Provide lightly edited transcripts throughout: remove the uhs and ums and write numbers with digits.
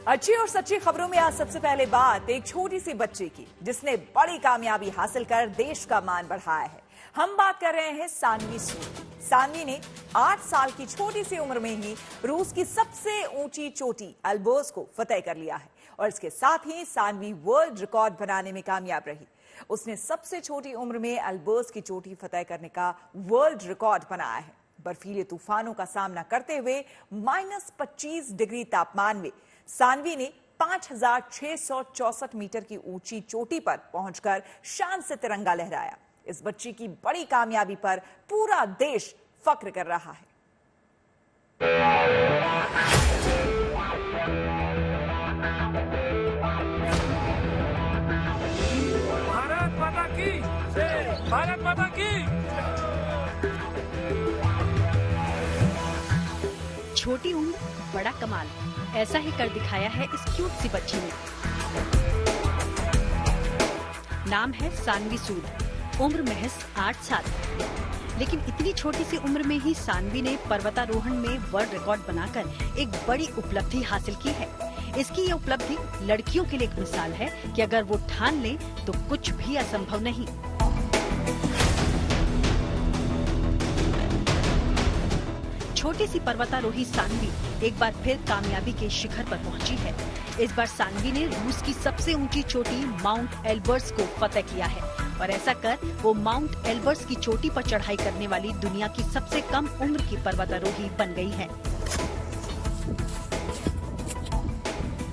अच्छी और सच्ची खबरों में आज सबसे पहले बात एक छोटी सी बच्ची की जिसने बड़ी कामयाबी हासिल कर देश का मान बढ़ाया है। हम बात कर रहे हैं सानवी सूद। सानवी ने 8 साल की छोटी सी उम्र में ही रूस की सबसे ऊंची चोटी एल्ब्रस को फतेह कर लिया है और इसके साथ ही सानवी वर्ल्ड रिकॉर्ड बनाने में कामयाब रही। उसने सबसे छोटी उम्र में एल्ब्रस की चोटी फतेह करने का वर्ल्ड रिकॉर्ड बनाया है। बर्फीले तूफानों का सामना करते हुए -25 डिग्री तापमान में सानवी ने 5,664 मीटर की ऊंची चोटी पर पहुंचकर शान से तिरंगा लहराया। इस बच्ची की बड़ी कामयाबी पर पूरा देश फख्र कर रहा है। भारत माता की जय, भारत माता की। छोटी उम्र बड़ा कमाल, ऐसा ही कर दिखाया है इस क्यूट सी बच्ची ने। नाम है सानवी सूद, उम्र महज 8 साल। लेकिन इतनी छोटी सी उम्र में ही सानवी ने पर्वतारोहण में वर्ल्ड रिकॉर्ड बनाकर एक बड़ी उपलब्धि हासिल की है। इसकी ये उपलब्धि लड़कियों के लिए एक मिसाल है कि अगर वो ठान लें तो कुछ भी असंभव नहीं। छोटी सी पर्वतारोही सानवी एक बार फिर कामयाबी के शिखर पर पहुंची है। इस बार सानवी ने रूस की सबसे ऊंची चोटी माउंट एल्ब्रस को फतेह किया है और ऐसा कर वो माउंट एल्ब्रस की चोटी पर चढ़ाई करने वाली दुनिया की सबसे कम उम्र की पर्वतारोही बन गई है।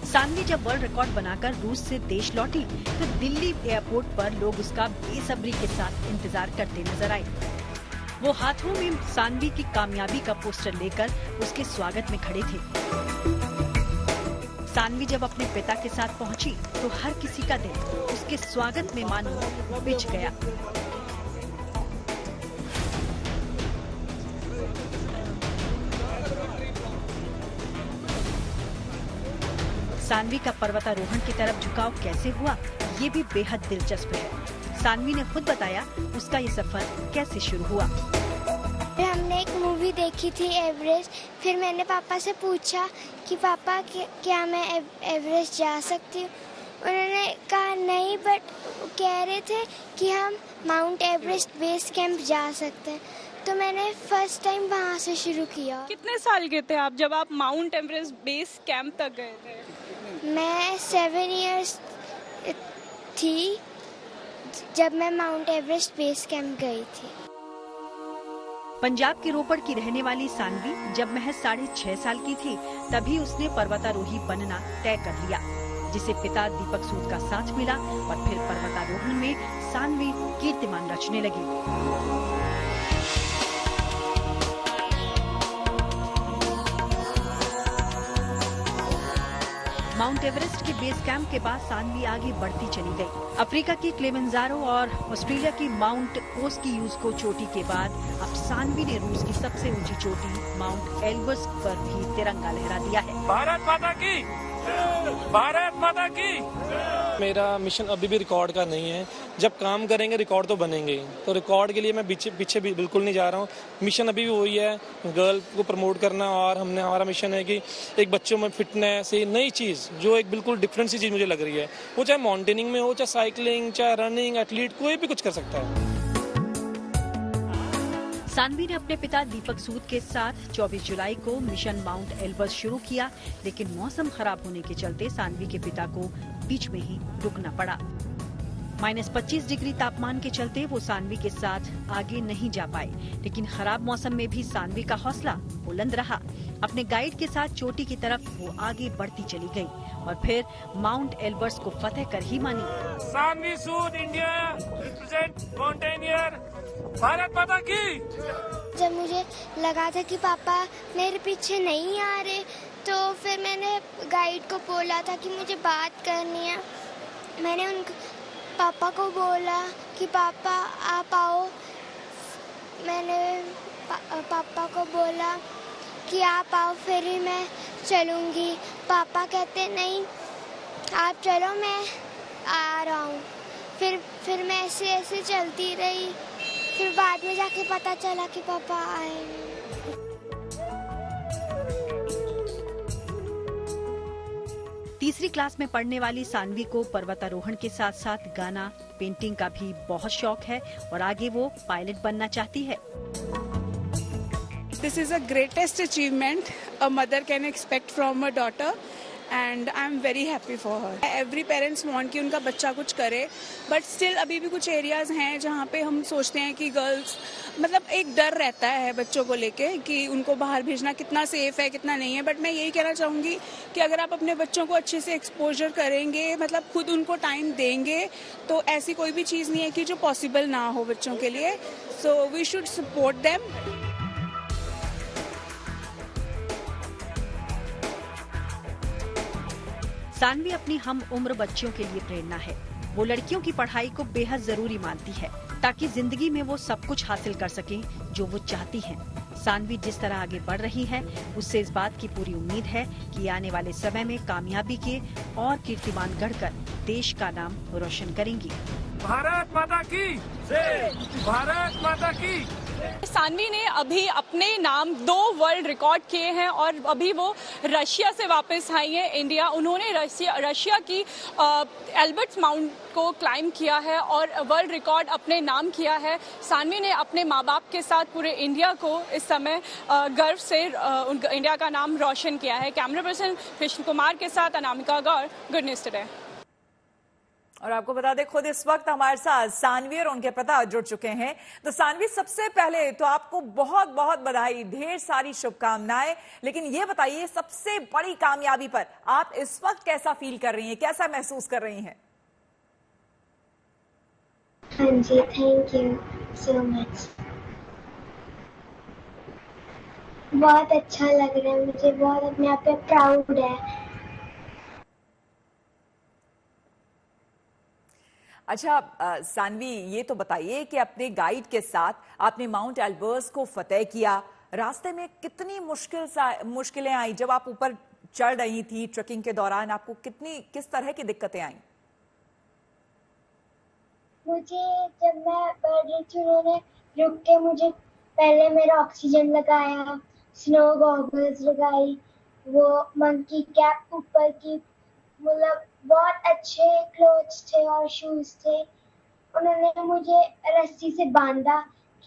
सानवी जब वर्ल्ड रिकॉर्ड बनाकर रूस से देश लौटी तो दिल्ली एयरपोर्ट पर लोग उसका बेसब्री के साथ इंतजार करते नजर आए। वो हाथों में सानवी की कामयाबी का पोस्टर लेकर उसके स्वागत में खड़े थे। सानवी जब अपने पिता के साथ पहुंची तो हर किसी का दिल उसके स्वागत में मानो बिछ गया। सानवी का पर्वतारोहण की तरफ झुकाव कैसे हुआ, ये भी बेहद दिलचस्प है। सानवी ने खुद बताया उसका ये सफर कैसे शुरू हुआ। हमने एक मूवी देखी थी एवरेस्ट, फिर मैंने पापा से पूछा कि पापा क्या मैं एवरेस्ट जा सकती हूँ। उन्होंने कहा नहीं, बट कह रहे थे कि हम माउंट एवरेस्ट बेस कैंप जा सकते हैं। तो मैंने फर्स्ट टाइम वहाँ से शुरू किया। कितने साल के थे आप जब आप माउंट एवरेस्ट बेस कैंप तक गए थे? मैं 7 इयर्स थी जब मैं माउंट एवरेस्ट बेस कैंप गई थी। पंजाब के रोपड़ की रहने वाली सानवी जब महज 6.5 साल की थी तभी उसने पर्वतारोही बनना तय कर लिया, जिसे पिता दीपक सूद का साथ मिला और फिर पर्वतारोहण में सानवी कीर्तिमान रचने लगी। माउंट एवरेस्ट के बेस कैंप के बाद सानवी आगे बढ़ती चली गई। अफ्रीका की किलिमंजारो और ऑस्ट्रेलिया की माउंट कोस्कीयूज़को चोटी के बाद अब सानवी ने रूस की सबसे ऊंची चोटी माउंट एल्ब्रस पर भी तिरंगा लहरा दिया है। भारत माता की, भारत माता की। मेरा मिशन अभी भी रिकॉर्ड का नहीं है। जब काम करेंगे रिकॉर्ड तो बनेंगे, तो रिकॉर्ड के लिए मैं पीछे भी बिल्कुल नहीं जा रहा हूँ। मिशन अभी भी वही है, गर्ल को प्रमोट करना। और हमारा मिशन है कि एक बच्चों में फिटनेस, ये नई चीज़ जो एक बिल्कुल डिफरेंट सी चीज़ मुझे लग रही है, वो चाहे माउंटेनिंग में हो, चाहे साइकिलिंग, चाहे रनिंग, एथलीट कोई भी कुछ कर सकता है। सानवी ने अपने पिता दीपक सूद के साथ 24 जुलाई को मिशन माउंट एल्ब्रस शुरू किया, लेकिन मौसम खराब होने के चलते सानवी के पिता को बीच में ही रुकना पड़ा। -25 डिग्री तापमान के चलते वो सानवी के साथ आगे नहीं जा पाए, लेकिन खराब मौसम में भी सानवी का हौसला बुलंद रहा। अपने गाइड के साथ चोटी की तरफ वो आगे बढ़ती चली गई और फिर माउंट एल्ब्रस को फतेह कर ही मानी। सानवी सूद, इंडिया रिप्रेजेंट माउंटेनियर, भारत माता की। जब मुझे लगा था कि पापा मेरे पीछे नहीं आ रहे, तो फिर मैंने गाइड को बोला था कि मुझे बात करनी है। मैंने उन पापा को बोला कि पापा आप आओ। मैंने पापा को बोला कि आप आओ फिर ही मैं चलूँगी। पापा कहते नहीं आप चलो, मैं आ रहा हूँ। फिर मैं ऐसे चलती रही। फिर बाद में जाके पता चला कि पापा आए। तीसरी क्लास में पढ़ने वाली सानवी को पर्वतारोहण के साथ साथ गाना, पेंटिंग का भी बहुत शौक है और आगे वो पायलट बनना चाहती है। This is the greatest achievement a mother can expect from a daughter and I am very happy for her. Every parents want कि उनका बच्चा कुछ करे, but still अभी भी कुछ areas हैं जहाँ पे हम सोचते हैं कि गर्ल्स मतलब एक डर रहता है बच्चों को लेके कि उनको बाहर भेजना कितना सेफ है कितना नहीं है। बट मैं यही कहना चाहूँगी कि अगर आप अपने बच्चों को अच्छे से एक्सपोजर करेंगे, मतलब खुद उनको टाइम देंगे, तो ऐसी कोई भी चीज़ नहीं है कि जो पॉसिबल ना हो बच्चों के लिए। So we should support them. Saanvi अपनी हम उम्र बच्चियों के लिए प्रेरणा है। वो लड़कियों की पढ़ाई को बेहद जरूरी मानती है ताकि जिंदगी में वो सब कुछ हासिल कर सकें जो वो चाहती हैं। सानवी जिस तरह आगे बढ़ रही है उससे इस बात की पूरी उम्मीद है कि आने वाले समय में कामयाबी के और कीर्तिमान गढ़कर देश का नाम रोशन करेंगी। भारत माता की जय, भारत माता की। सानवी ने अभी अपने नाम 2 वर्ल्ड रिकॉर्ड किए हैं और अभी वो रशिया से वापस आई है इंडिया। उन्होंने रशिया की एल्बर्ट्स माउंट को क्लाइम किया है और वर्ल्ड रिकॉर्ड अपने नाम किया है। सानवी ने अपने माँ बाप के साथ पूरे इंडिया को इस समय गर्व से इंडिया का नाम रोशन किया है। कैमरा पर्सन कृष्ण कुमार के साथ अनामिका गौर, गुड न्यूज टुडे। और आपको बता दें खुद इस वक्त हमारे साथ सानवी और उनके पिता जुड़ चुके हैं। तो सानवी, सबसे पहले तो आपको बहुत बहुत बधाई, ढेर सारी शुभकामनाएं। लेकिन ये बताइए, सबसे बड़ी कामयाबी पर आप इस वक्त कैसा फील कर रही हैं, कैसा महसूस कर रही हैं? हाँ जी, थैंक यू सो मच। बहुत अच्छा लग रहा है मुझे, बहुत अपने आप पे प्राउड है। अच्छा सानवी, ये तो बताइए कि अपने गाइड के साथ आपने माउंट एल्बर्स को फतेह किया। रास्ते में कितनी मुश्किलें आई? जब आप ऊपर चढ़ रही थी ट्रेकिंग के दौरान, आपको किस तरह की दिक्कतें आई? मुझे जब मैं बढ़ रही थी, उन्होंने रुक के मुझे पहले मेरा ऑक्सीजन लगाया, स्नो गॉगल्स लगाई, वो मंकी कैप ऊपर की, मतलब बहुत अच्छे क्लोथ्स थे और शूज थे। उन्होंने मुझे रस्सी से बांधा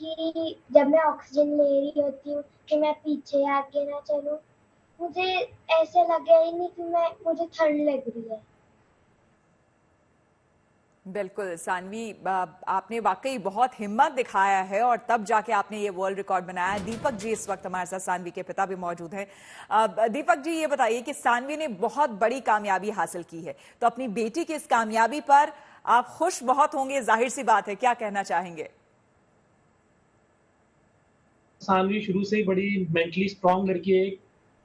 कि जब मैं ऑक्सीजन ले रही होती हूँ कि मैं पीछे आगे ना चलूं। मुझे ऐसे लगा ही नहीं कि मुझे ठंड लग रही है। बिल्कुल सानवी, आपने वाकई बहुत हिम्मत दिखाया है और तब जाके आपने ये वर्ल्ड रिकॉर्ड बनाया। दीपक जी इस वक्त हमारे साथ, सानवी के पिता भी मौजूद हैं। दीपक जी, ये बताइए कि सानवी ने बहुत बड़ी कामयाबी हासिल की है, तो अपनी बेटी की इस कामयाबी पर आप खुश बहुत होंगे, जाहिर सी बात है, क्या कहना चाहेंगे? सानवी शुरू से ही बड़ी मेंटली स्ट्रांग लड़की है,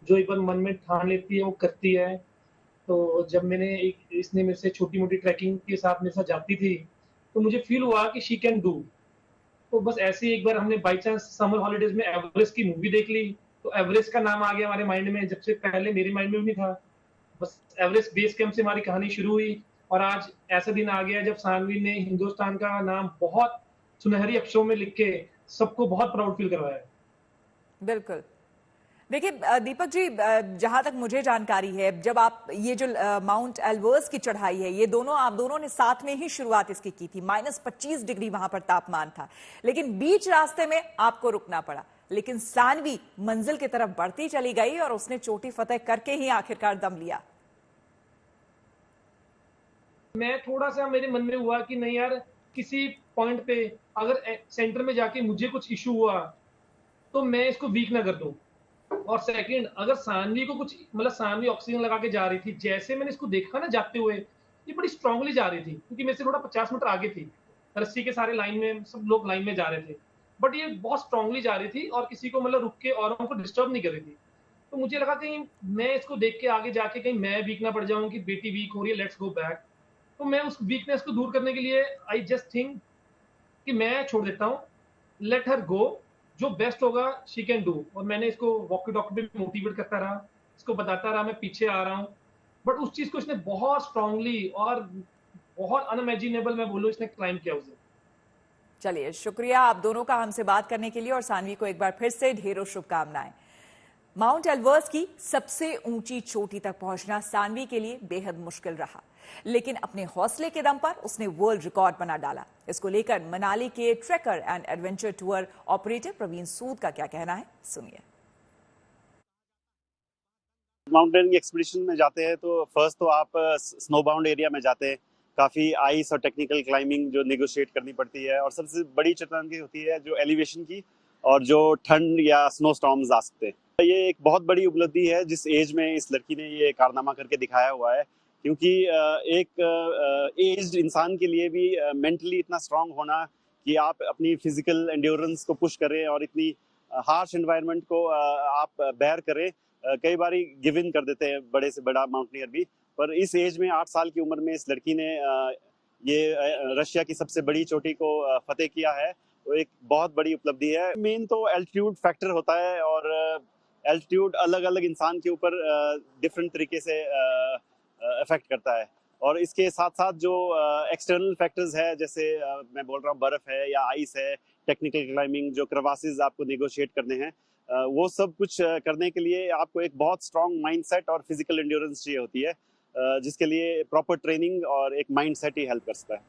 जो एक बार मन में ठान लेती है वो करती है। तो जब इसने मेरे से छोटी मोटी ट्रैकिंग के साथ मेरे साथ जाती थी, तो मुझे फील हुआ कि शी कैन डू। तो बस ऐसे ही एक बार हमने बाई चांस समर हॉलीडेज में एवरेस्ट की मूवी देख ली, तो एवरेस्ट का नाम आ गया हमारे माइंड में, जब से पहले मेरे माइंड में भी नहीं था। बस एवरेस्ट बेस कैंप से हमारी कहानी शुरू हुई और आज ऐसा दिन आ गया जब सानवी ने हिंदुस्तान का नाम बहुत सुनहरी अक्षरों में लिख के सबको बहुत प्राउड फील करवाया। बिल्कुल। देखिए दीपक जी, जहां तक मुझे जानकारी है, जब आप ये जो माउंट एल्बर्स की चढ़ाई है, ये आप दोनों ने साथ में ही शुरुआत इसकी की थी। -25 डिग्री वहां पर तापमान था, लेकिन बीच रास्ते में आपको रुकना पड़ा। लेकिन सानवी मंजिल की तरफ बढ़ती चली गई और उसने चोटी फतेह करके ही आखिरकार दम लिया। मैं थोड़ा सा मेरे मन में हुआ कि नहीं यार, किसी पॉइंट पे अगर सेंटर में जाके मुझे कुछ इशू हुआ तो मैं इसको वीक ना कर दूं। और सेकंड, अगर सानवी को कुछ सानवी ऑक्सीजन लगा के जा रही थी, जैसे मैंने इसको देखा ना जाते हुए, ये बड़ी स्ट्रांगली जा रही थी, क्योंकि मेरे से थोड़ा 50 मीटर आगे थी, रस्सी के सारे लाइन में, सब लोग लाइन में जा रहे थे, बट ये बहुत स्ट्रांगली जा रही थी और किसी को रुक के औरों को डिस्टर्ब नहीं कर रही थी। तो मुझे लगा कहीं मैं इसको देख के आगे जाके कहीं मैं वीक ना पड़ जाऊं कि बेटी वीक हो रही है, लेट्स गो बैक। तो मैं उस वीकनेस को दूर करने के लिए आई जस्ट थिंक कि मैं छोड़ देता हूँ, लेट हर गो, जो बेस्ट होगा शी कैन डू। और मैंने इसको वॉकी टॉकी पे मोटिवेट करता रहा, इसको बताता रहा मैं पीछे आ रहा हूँ, बट उस चीज को इसने बहुत स्ट्रांगली और बहुत अनइमेजिनेबल मैं बोलूँ इसने क्लाइम किया उसे। चलिए, शुक्रिया आप दोनों का हमसे बात करने के लिए, और सानवी को एक बार फिर से ढेरों शुभकामनाएं। माउंट एल्बर्स की सबसे ऊंची चोटी तक पहुंचना सानवी के लिए बेहद मुश्किल रहा, लेकिन अपने हौसले के दम पर उसने वर्ल्ड रिकॉर्ड बना डाला। इसको लेकर मनाली के trekker and adventure tour operator Praveen Sood का क्या कहना है, सुनिए। माउंटेनिंग एक्सपीडिशन में जाते हैं तो फर्स्ट तो आप स्नो बाउंड एरिया में जाते हैं, काफी आइस और टेक्निकल क्लाइंबिंग जो नेगोशिएट करनी पड़ती है, और सबसे बड़ी चुनौती होती है जो एलिवेशन की और जो ठंड या स्नो स्टॉर्म्स आ सकते हैं। ये एक बहुत बड़ी उपलब्धि है जिस एज में इस लड़की ने ये कारनामा करके दिखाया हुआ है, क्योंकि एक एज्ड इंसान के लिए भी मेंटली इतना स्ट्रांग होना कि आप अपनी फिजिकल एंड्योरेंस को पुश करें और इतनी हार्श एनवायरनमेंट को आप बेयर करें, कई बार गिव इन कर देते हैं बड़े से बड़ा माउंटेनियर भी। पर इस एज में 8 साल की उम्र में इस लड़की ने ये रशिया की सबसे बड़ी चोटी को फतेह किया है, वो एक बहुत बड़ी उपलब्धि है। मेन तो एल्टीट्यूड फैक्टर होता है, और एल्टीट्यूड अलग अलग इंसान के ऊपर डिफरेंट तरीके से अफेक्ट करता है, और इसके साथ साथ जो एक्सटर्नल फैक्टर्स है, जैसे मैं बोल रहा हूँ बर्फ है या आइस है, टेक्निकल क्लाइंबिंग, जो क्रवासेस आपको नेगोशिएट करने हैं, वो सब कुछ करने के लिए आपको एक बहुत स्ट्रांग माइंडसेट और फिजिकल एंड्योरेंस चाहिए होती है, जिसके लिए प्रॉपर ट्रेनिंग और एक माइंडसेट ही हेल्प कर सकता है।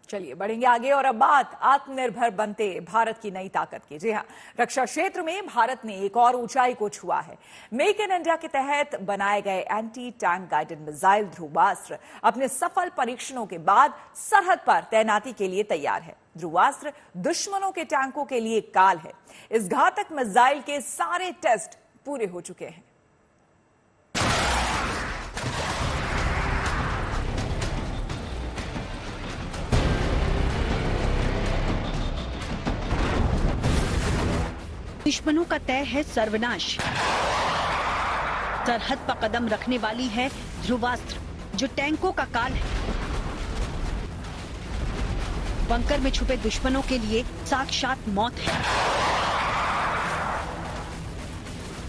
चलिए बढ़ेंगे आगे, और अब बात आत्मनिर्भर बनते भारत की नई ताकत की। जी हां, रक्षा क्षेत्र में भारत ने एक और ऊंचाई को छुआ है। मेक इन इंडिया के तहत बनाए गए anti tank guided missile Dhruvastra अपने सफल परीक्षणों के बाद सरहद पर तैनाती के लिए तैयार है। ध्रुवास्त्र दुश्मनों के टैंकों के लिए काल है। इस घातक मिसाइल के सारे टेस्ट पूरे हो चुके हैं। दुश्मनों का तय है सर्वनाश। सरहद पर कदम रखने वाली है ध्रुवास्त्र, जो टैंकों का काल है। बंकर में छुपे दुश्मनों के लिए साक्षात मौत है।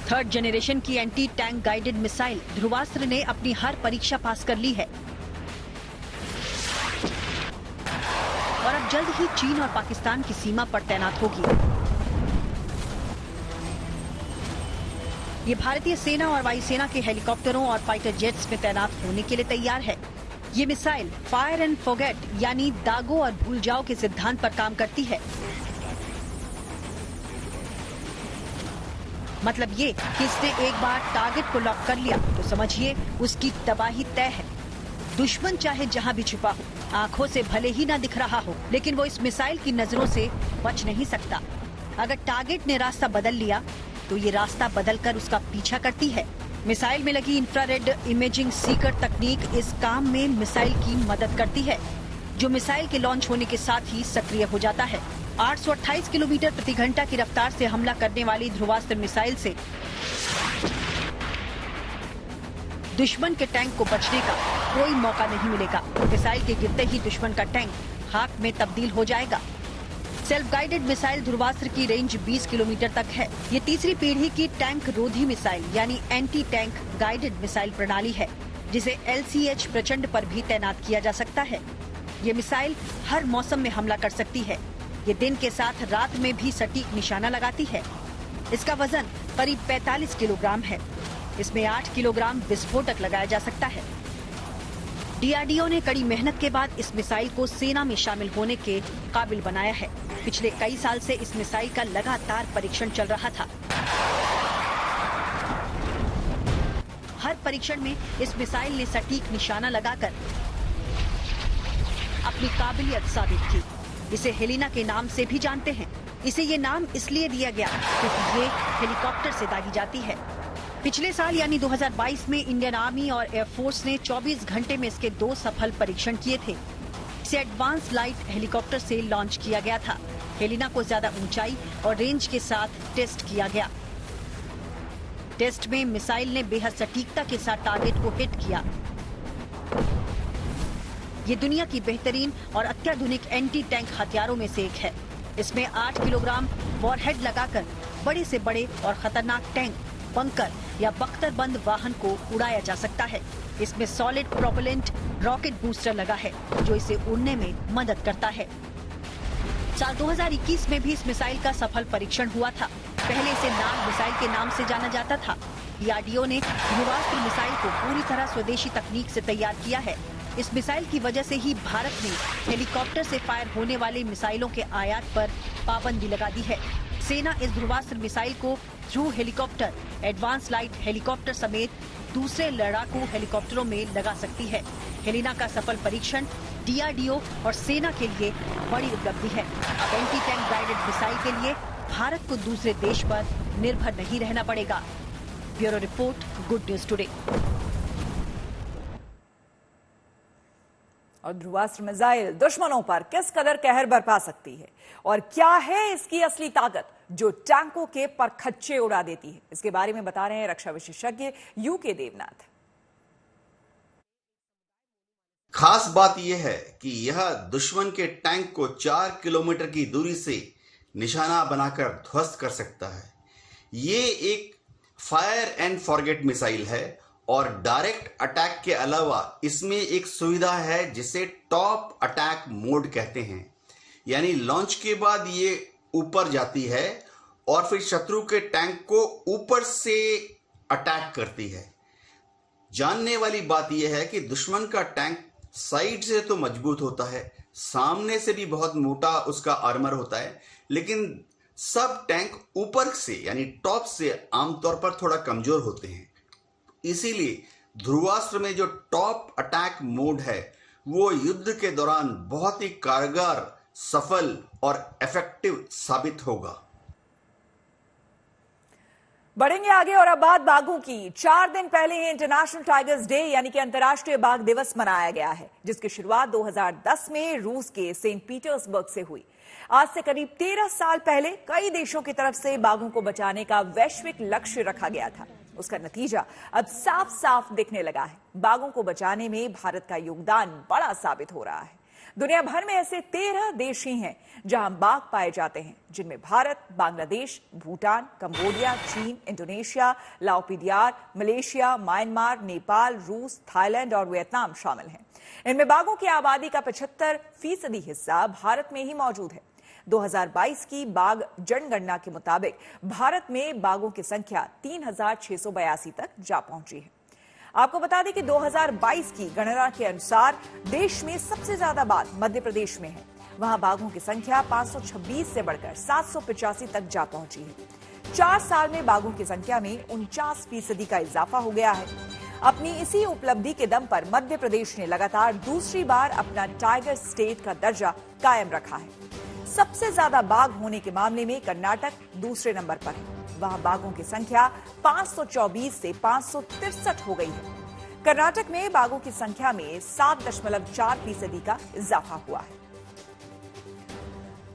3rd जनरेशन की anti tank guided missile Dhruvastra ने अपनी हर परीक्षा पास कर ली है, और अब जल्द ही चीन और पाकिस्तान की सीमा पर तैनात होगी। ये भारतीय सेना और वायुसेना के हेलीकॉप्टरों और फाइटर जेट्स में तैनात होने के लिए तैयार है। ये मिसाइल फायर एंड फॉरगेट यानी दागो और भूल जाओ के सिद्धांत पर काम करती है। मतलब ये कि इसने एक बार टारगेट को लॉक कर लिया तो समझिए उसकी तबाही तय है। दुश्मन चाहे जहां भी छुपा हो, आंखों से भले ही ना दिख रहा हो, लेकिन वो इस मिसाइल की नजरों से बच नहीं सकता। अगर टारगेट ने रास्ता बदल लिया तो ये रास्ता बदलकर उसका पीछा करती है। मिसाइल में लगी इंफ्रारेड इमेजिंग सीकर तकनीक इस काम में मिसाइल की मदद करती है, जो मिसाइल के लॉन्च होने के साथ ही सक्रिय हो जाता है। 828 किलोमीटर प्रति घंटा की रफ्तार से हमला करने वाली ध्रुवास्त्र मिसाइल से दुश्मन के टैंक को बचने का कोई मौका नहीं मिलेगा। मिसाइल के गिरते ही दुश्मन का टैंक खाक में तब्दील हो जाएगा। सेल्फ गाइडेड मिसाइल ध्रुवास्त्र की रेंज 20 किलोमीटर तक है। ये तीसरी पीढ़ी की टैंक रोधी मिसाइल यानी एंटी टैंक गाइडेड मिसाइल प्रणाली है, जिसे LCH प्रचंड पर भी तैनात किया जा सकता है। ये मिसाइल हर मौसम में हमला कर सकती है। ये दिन के साथ रात में भी सटीक निशाना लगाती है। इसका वजन करीब 45 किलोग्राम है। इसमें 8 किलोग्राम विस्फोटक लगाया जा सकता है। DRDO ने कड़ी मेहनत के बाद इस मिसाइल को सेना में शामिल होने के काबिल बनाया है। पिछले कई साल से इस मिसाइल का लगातार परीक्षण चल रहा था। हर परीक्षण में इस मिसाइल ने सटीक निशाना लगाकर अपनी काबिलियत साबित की। इसे हेलिना के नाम से भी जानते हैं। इसे ये नाम इसलिए दिया गया क्योंकि ये हेलीकॉप्टर से दागी जाती है। पिछले साल यानी 2022 में इंडियन आर्मी और एयरफोर्स ने 24 घंटे में इसके 2 सफल परीक्षण किए थे। इसे एडवांस लाइट हेलीकॉप्टर से लॉन्च किया गया था। हेलिना को ज्यादा ऊंचाई और रेंज के साथ टेस्ट किया गया। टेस्ट में मिसाइल ने बेहद सटीकता के साथ टारगेट को हिट किया। ये दुनिया की बेहतरीन और अत्याधुनिक एंटी टैंक हथियारों में से एक है। इसमें 8 किलोग्राम वॉरहेड लगाकर बड़े से बड़े और खतरनाक टैंक, बंकर या बख्तरबंद वाहन को उड़ाया जा सकता है। इसमें सॉलिड प्रोपेलेंट रॉकेट बूस्टर लगा है, जो इसे उड़ने में मदद करता है। साल 2021 में भी इस मिसाइल का सफल परीक्षण हुआ था। पहले इसे नाग मिसाइल के नाम से जाना जाता था। डीआरडीओ ने ध्रुवास्त्र मिसाइल को पूरी तरह स्वदेशी तकनीक से तैयार किया है। इस मिसाइल की वजह से ही भारत ने हेलीकॉप्टर से फायर होने वाले मिसाइलों के आयात पर पाबंदी लगा दी है। सेना इस ध्रुवास्त्र मिसाइल को ध्रुव हेलीकॉप्टर, एडवांस लाइट हेलीकॉप्टर समेत दूसरे लड़ाकू हेलीकॉप्टरों में लगा सकती है। हेलिना का सफल परीक्षण डीआरडीओ और सेना के लिए बड़ी उपलब्धि है। अब एंटी टैंक गाइडेड मिसाइल के लिए भारत को दूसरे देश पर निर्भर नहीं रहना पड़ेगा। Bureau report, good news today. और ध्रुवास्त्र मिसाइल दुश्मनों पर किस कदर कहर बरपा सकती है और क्या है इसकी असली ताकत जो टैंकों के परखच्चे उड़ा देती है, इसके बारे में बता रहे हैं रक्षा विशेषज्ञ यूके देवनाथ। खास बात यह है कि यह दुश्मन के टैंक को 4 किलोमीटर की दूरी से निशाना बनाकर ध्वस्त कर सकता है। ये एक फायर एंड फॉरगेट मिसाइल है और डायरेक्ट अटैक के अलावा इसमें एक सुविधा है जिसे टॉप अटैक मोड कहते हैं। यानी लॉन्च के बाद ये ऊपर जाती है और फिर शत्रु के टैंक को ऊपर से अटैक करती है। जानने वाली बात यह है कि दुश्मन का टैंक साइड से तो मजबूत होता है, सामने से भी बहुत मोटा उसका आर्मर होता है, लेकिन सब टैंक ऊपर से यानी टॉप से आमतौर पर थोड़ा कमजोर होते हैं। इसीलिए ध्रुवास्त्र में जो टॉप अटैक मोड है वो युद्ध के दौरान बहुत ही कारगर, सफल और इफेक्टिव साबित होगा। बढ़ेंगे आगे और अब बात बाघों की। 4 दिन पहले ही इंटरनेशनल टाइगर्स डे यानी कि अंतर्राष्ट्रीय बाघ दिवस मनाया गया है, जिसकी शुरुआत 2010 में रूस के सेंट पीटर्सबर्ग से हुई। आज से करीब 13 साल पहले कई देशों की तरफ से बाघों को बचाने का वैश्विक लक्ष्य रखा गया था। उसका नतीजा अब साफ साफ दिखने लगा है। बाघों को बचाने में भारत का योगदान बड़ा साबित हो रहा है। दुनिया भर में ऐसे 13 देश ही हैं जहां बाघ पाए जाते हैं, जिनमें भारत, बांग्लादेश, भूटान, कंबोडिया, चीन, इंडोनेशिया, लाओपीडियार, मलेशिया, म्यांमार, नेपाल, रूस, थाईलैंड और वियतनाम शामिल हैं। इनमें बाघों की आबादी का 75% हिस्सा भारत में ही मौजूद है। 2022 की बाघ जनगणना के मुताबिक भारत में बाघों की संख्या 3682 तक जा पहुंची है। आपको बता दें कि 2022 की गणना के अनुसार देश में सबसे ज्यादा बाघ मध्य प्रदेश में है। वहां बाघों की संख्या 526 से बढ़कर 785 तक जा पहुंची है। 4 साल में बाघों की संख्या में 49% का इजाफा हो गया है। अपनी इसी उपलब्धि के दम पर मध्य प्रदेश ने लगातार दूसरी बार अपना टाइगर स्टेट का दर्जा कायम रखा है। सबसे ज्यादा बाघ होने के मामले में कर्नाटक दूसरे नंबर पर है। वहां बाघों की संख्या 524 से 563 हो गई है। कर्नाटक में बाघों की संख्या में 7.4% का इजाफा हुआ है।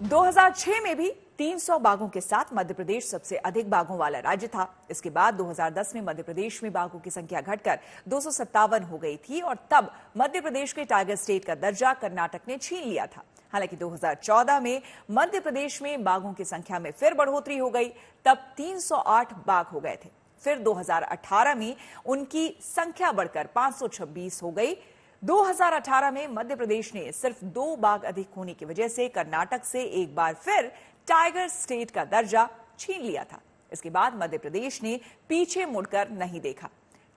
2006 में भी 300 बाघों के साथ मध्य प्रदेश सबसे अधिक बाघों वाला राज्य था। इसके बाद 2010 में मध्य प्रदेश में बाघों की संख्या घटकर 257 हो गई थी और तब मध्य प्रदेश के टाइगर स्टेट का दर्जा कर्नाटक ने छीन लिया था। हालांकि 2014 में मध्य प्रदेश में बाघों की संख्या में फिर बढ़ोतरी हो गई, तब 308 बाघ हो गए थे। फिर 2018 में उनकी संख्या बढ़कर 526 हो गई। 2018 में मध्य प्रदेश ने सिर्फ 2 बाघ अधिक होने की वजह से कर्नाटक से एक बार फिर टाइगर स्टेट का दर्जा छीन लिया था। इसके बाद मध्य प्रदेश ने पीछे मुड़कर नहीं देखा।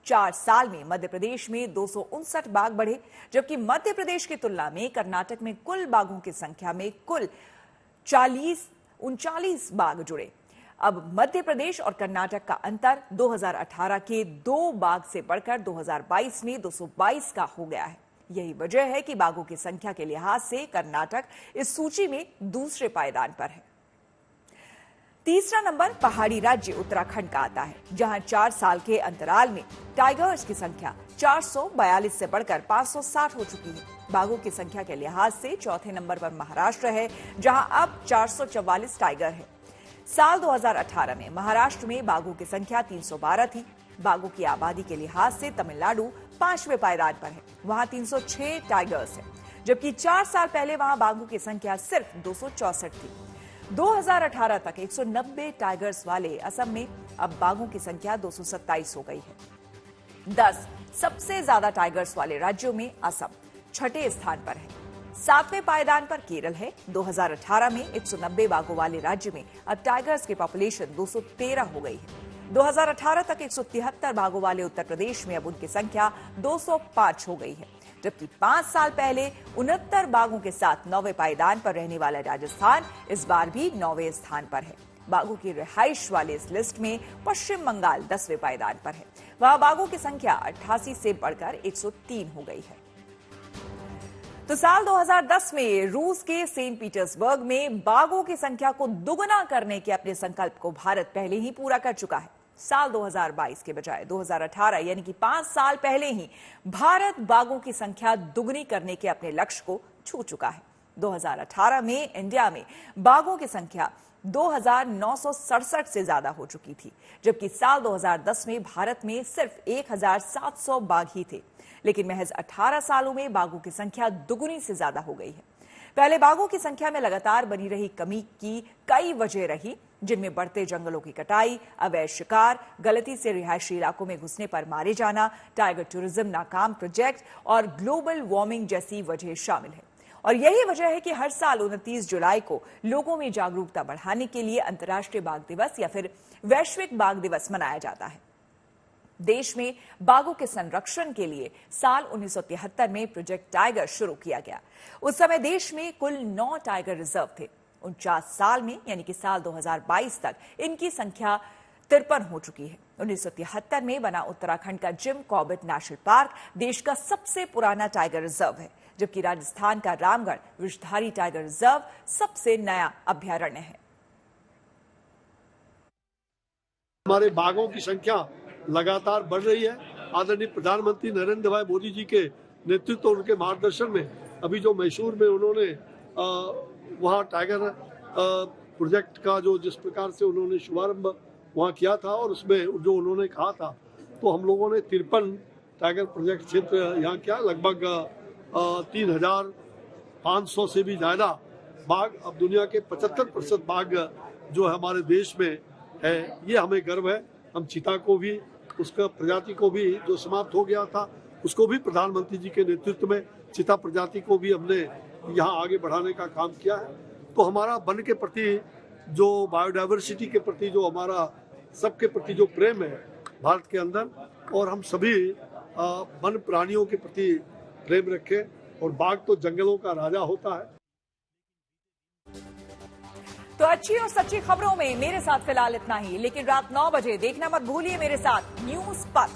4 साल में मध्य प्रदेश में 259 बाघ बढ़े, जबकि मध्य प्रदेश की तुलना में कर्नाटक में कुल बाघों की संख्या में कुल 39 बाघ जुड़े। अब मध्य प्रदेश और कर्नाटक का अंतर 2018 के 2 बाघ से बढ़कर 2022 में 222 का हो गया है। यही वजह है कि बाघों की संख्या के लिहाज से कर्नाटक इस सूची में दूसरे पायदान पर है। तीसरा नंबर पहाड़ी राज्य उत्तराखंड का आता है, जहां 4 साल के अंतराल में टाइगर्स की संख्या 442 से बढ़कर 560 हो चुकी है। बाघों की संख्या के लिहाज से चौथे नंबर पर महाराष्ट्र है, जहां अब 444 टाइगर है। साल 2018 में महाराष्ट्र में बाघों की संख्या 312 थी। बाघों की आबादी के लिहाज से तमिलनाडु 5वें पायदान पर है, वहां 306 टाइगर्स है, जबकि 4 साल पहले वहां बाघों की संख्या सिर्फ 264 थी। 2018 तक 190 टाइगर्स वाले असम में अब बाघों की संख्या 227 हो गई है। 10 सबसे ज्यादा टाइगर्स वाले राज्यों में असम 6ठे स्थान पर है। 7वें पायदान पर केरल है। 2018 में 190 बाघों वाले राज्य में अब टाइगर्स की पॉपुलेशन 213 हो गई है। 2018 तक 173 बाघों वाले उत्तर प्रदेश में अब उनकी संख्या 205 हो गई है, जबकि 5 साल पहले 69 बाघों के साथ 9वें पायदान पर रहने वाला राजस्थान इस बार भी 9वें स्थान पर है। बाघों की रिहाइश वाले इस लिस्ट में पश्चिम बंगाल 10वें पायदान पर है। वहां बाघों की संख्या 88 से बढ़कर 103 हो गई है। तो साल 2010 में रूस के सेंट पीटर्सबर्ग में बाघों की संख्या को दुगना करने के अपने संकल्प को भारत पहले ही पूरा कर चुका है। साल 2022 के बजाय 2018 यानी कि 5 साल पहले ही भारत बाघों की संख्या दुगनी करने के अपने लक्ष्य को छू चुका है। 2018 में इंडिया में बाघों की संख्या 2,967 से ज्यादा हो चुकी थी, जबकि साल 2010 में भारत में सिर्फ 1,700 बाघ ही थे। लेकिन महज 18 सालों में बाघों की संख्या दुगनी से ज्यादा हो गई है। पहले बाघों की संख्या में लगातार बनी रही कमी की कई वजह रही, जिनमें बढ़ते जंगलों की कटाई, अवैध शिकार, गलती से रिहायशी इलाकों में घुसने पर मारे जाना, टाइगर टूरिज्म नाकाम प्रोजेक्ट और ग्लोबल वार्मिंग जैसी वजह शामिल है। और यही वजह है कि हर साल 29 जुलाई को लोगों में जागरूकता बढ़ाने के लिए अंतर्राष्ट्रीय बाघ दिवस या फिर वैश्विक बाघ दिवस मनाया जाता है। देश में बाघों के संरक्षण के लिए साल 1973 में प्रोजेक्ट टाइगर शुरू किया गया। उस समय देश में कुल 9 टाइगर रिजर्व थे। 49 साल में यानी कि साल 2022 तक इनकी संख्या 53 हो चुकी है। 1973 में बना उत्तराखंड का जिम कॉर्बेट नेशनल पार्क देश का सबसे पुराना टाइगर रिजर्व है, जबकि राजस्थान का रामगढ़ विषधारी टाइगर रिजर्व सबसे नया अभयारण्य है। हमारे बाघों की संख्या लगातार बढ़ रही है। आदरणीय प्रधानमंत्री नरेंद्र भाई मोदी जी के नेतृत्व और उनके मार्गदर्शन में अभी जो मैसूर में उन्होंने वहाँ टाइगर प्रोजेक्ट का जो जिस प्रकार से उन्होंने शुभारंभ वहाँ किया था और उसमें जो उन्होंने कहा था, तो हम लोगों ने 53 टाइगर प्रोजेक्ट क्षेत्र यहाँ किया। लगभग 3,500 से भी ज़्यादा बाघ, अब दुनिया के 75% बाघ जो हमारे देश में है, ये हमें गर्व है। हम चीता को भी, उसका प्रजाति को भी जो समाप्त हो गया था, उसको भी प्रधानमंत्री जी के नेतृत्व में चीता प्रजाति को भी हमने यहाँ आगे बढ़ाने का काम किया है। तो हमारा वन के प्रति जो बायोडाइवर्सिटी के प्रति जो हमारा सबके प्रति जो प्रेम है भारत के अंदर, और हम सभी वन प्राणियों के प्रति प्रेम रखें। और बाघ तो जंगलों का राजा होता है। तो अच्छी और सच्ची खबरों में मेरे साथ फिलहाल इतना ही, लेकिन रात 9 बजे देखना मत भूलिए मेरे साथ न्यूज पथ।